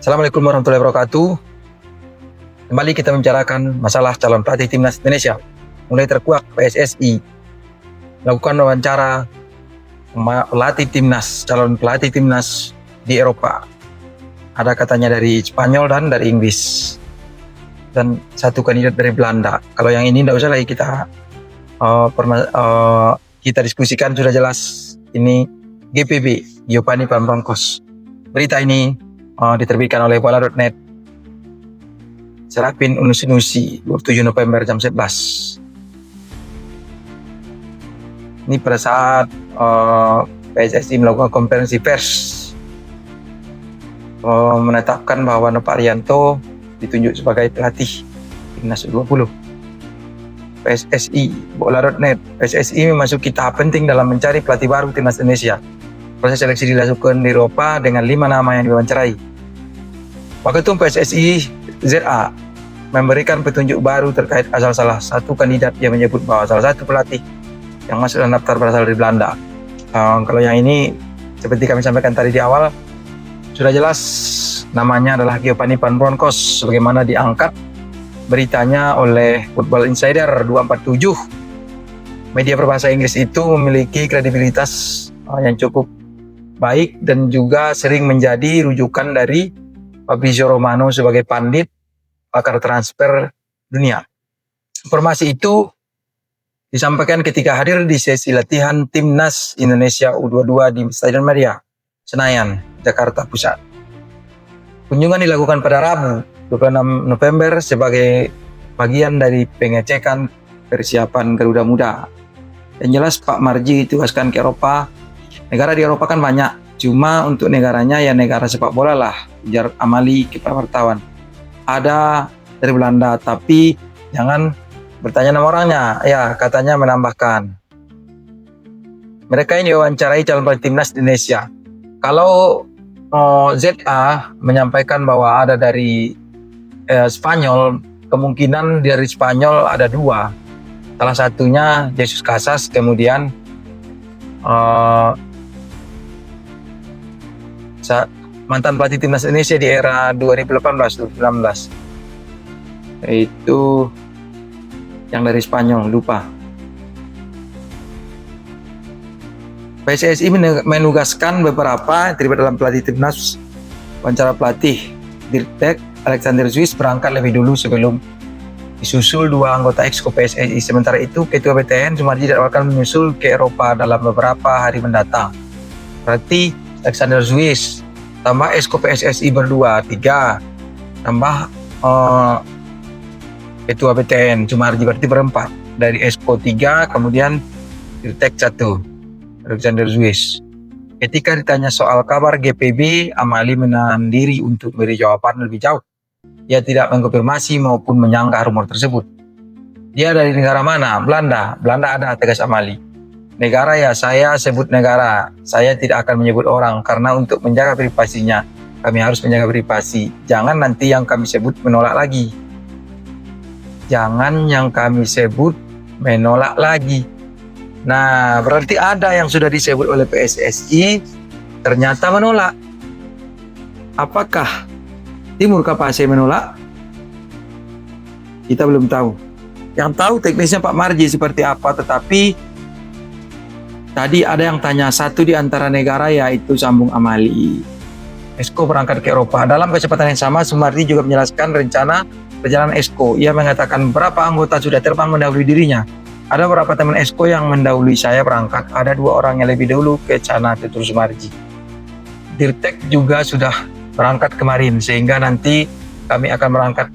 Assalamualaikum warahmatullahi wabarakatuh. Kembali kita membicarakan masalah calon pelatih timnas Indonesia. Mulai terkuak PSSI melakukan wawancara calon pelatih timnas di Eropa. Ada katanya dari Spanyol dan dari Inggris. Dan satu kandidat dari Belanda. Kalau yang ini tidak usah lagi kita diskusikan, sudah jelas. Ini GPB, Giovanni Van Bronckhorst. Berita ini diterbitkan oleh bola.net. Serapin Unusi 27 November jam 11. Ini pada saat PSSI melakukan konferensi pers menetapkan bahwa Nova Arianto ditunjuk sebagai pelatih timnas U20. PSSI, bola.net. PSSI memasuki tahap penting dalam mencari pelatih baru timnas Indonesia. Proses seleksi dilakukan di Eropa dengan 5 nama yang diwawancarai. Waketum PSSI ZA memberikan petunjuk baru terkait asal salah satu kandidat yang menyebut bahwa salah satu pelatih yang masuk dalam daftar berasal dari Belanda. Kalau yang ini, seperti kami sampaikan tadi di awal, sudah jelas namanya adalah Giovanni Van Bronckhorst, sebagaimana diangkat beritanya oleh Football Insider 247. Media berbahasa Inggris itu memiliki kredibilitas yang cukup baik dan juga sering menjadi rujukan dari Fabrizio Romano sebagai pandit pakar transfer dunia. Informasi itu disampaikan ketika hadir di sesi latihan timnas Indonesia U22 di Stadion Madia, Senayan, Jakarta Pusat. Kunjungan dilakukan pada Rabu 26 November sebagai bagian dari pengecekan persiapan Garuda Muda. Yang jelas Pak Marji ditugaskan ke Eropa. Negara di Eropa kan banyak, cuma untuk negaranya ya negara sepak bola lah, ujar Amali kepada wartawan. Ada dari Belanda, tapi jangan bertanya nama orangnya. Ya, katanya menambahkan. Mereka ini wawancarai calon pelatih timnas Indonesia. Kalau ZA menyampaikan bahwa ada dari Spanyol, kemungkinan dari Spanyol ada 2. Salah satunya Jesus Casas, kemudian mantan pelatih timnas Indonesia di era 2018-2019. Itu yang dari Spanyol, lupa. PSSI menugaskan beberapa terlibat dalam pelatih timnas. Wawancara pelatih Dirtek Alexander Swiss berangkat lebih dulu sebelum disusul 2 anggota Exco PSSI. Sementara itu, Ketua BTN Sumarji akan menyusul ke Eropa dalam beberapa hari mendatang. Berarti Alexander Swiss tambah Exco PSSI berdua, 3. Tambah Ketua BTN Sumarji, berarti berempat. Dari Exco 3, kemudian Dirtek 1. Alexander Swiss. Ketika ditanya soal kabar GPB, Amali menahan diri untuk memberi jawaban lebih jauh. Ia tidak mengkonfirmasi maupun menyanggah rumor tersebut. Dia dari negara mana? Belanda. Belanda ada, tegas Amali. Negara ya, saya sebut negara. Saya tidak akan menyebut orang karena untuk menjaga privasinya, kami harus menjaga privasi. Jangan nanti yang kami sebut menolak lagi. Jangan yang kami sebut menolak lagi. Nah, berarti ada yang sudah disebut oleh PSSI ternyata menolak. Apakah Timur Kapase menolak? Kita belum tahu. Yang tahu teknisnya Pak Marji seperti apa, tetapi tadi ada yang tanya satu di antara negara, yaitu sambung Amali. Exco berangkat ke Eropa. Dalam kesempatan yang sama, Sumardi juga menjelaskan rencana perjalanan Exco. Ia mengatakan berapa anggota sudah terbang mendahului dirinya. Ada beberapa teman Exco yang mendahului saya berangkat. Ada 2 orang yang lebih dulu ke sana, tutur Sumarji. Dirtek juga sudah berangkat kemarin, sehingga nanti kami akan berangkat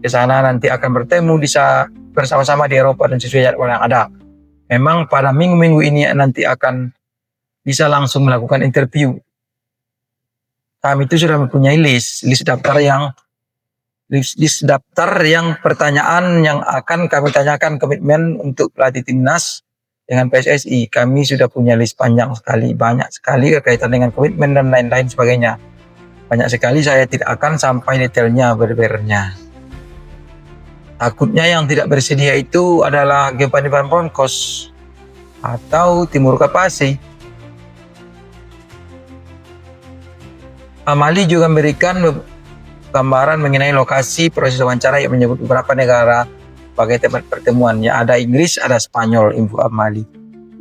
ke sana, nanti akan bertemu bisa bersama-sama di Eropa dan sesuai jadwal yang ada. Memang pada minggu-minggu ini nanti akan bisa langsung melakukan interview. Kami itu sudah mempunyai list daftar yang pertanyaan yang akan kami tanyakan, komitmen untuk pelatih timnas dengan PSSI. Kami sudah punya list panjang sekali, banyak sekali berkaitan dengan komitmen dan lain-lain sebagainya. Banyak sekali, saya tidak akan sampai detailnya berbernya. Takutnya yang tidak bersedia itu adalah Giovanni Van Bronckhorst atau Timur Kapase. Amali juga memberikan gambaran mengenai lokasi proses wawancara yang menyebut beberapa negara sebagai tempat pertemuannya. Ada Inggris, ada Spanyol, info Amali.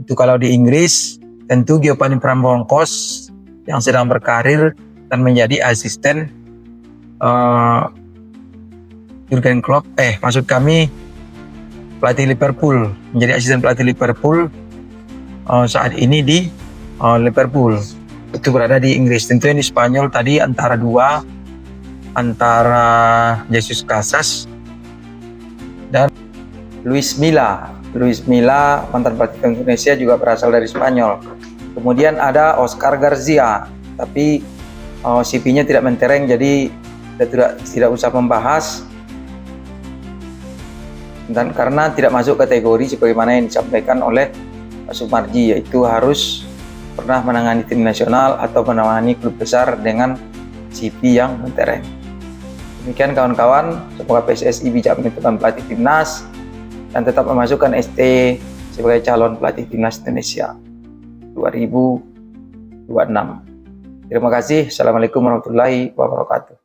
Itu kalau di Inggris, tentu Giovanni Prambonkos yang sedang berkarir dan menjadi asisten Jurgen Klopp, maksud kami pelatih Liverpool, menjadi asisten pelatih Liverpool saat ini di Liverpool. Itu berada di Inggris. Tentu yang di Spanyol tadi antara Jesus Casas dan Luis Milla. Luis Milla, mantan pelatih Indonesia, juga berasal dari Spanyol. Kemudian ada Oscar Garcia, tapi CV-nya tidak mentereng, jadi kita tidak usah membahas. Dan karena tidak masuk kategori sebagaimana yang disampaikan oleh Pak Sumarji, yaitu harus pernah menangani tim nasional atau menangani klub besar dengan CV yang mentereng. Demikian kawan-kawan, semoga PSSI bijak menentukan pelatih timnas dan tetap memasukkan ST sebagai calon pelatih timnas Indonesia 2026. Terima kasih. Assalamualaikum warahmatullahi wabarakatuh.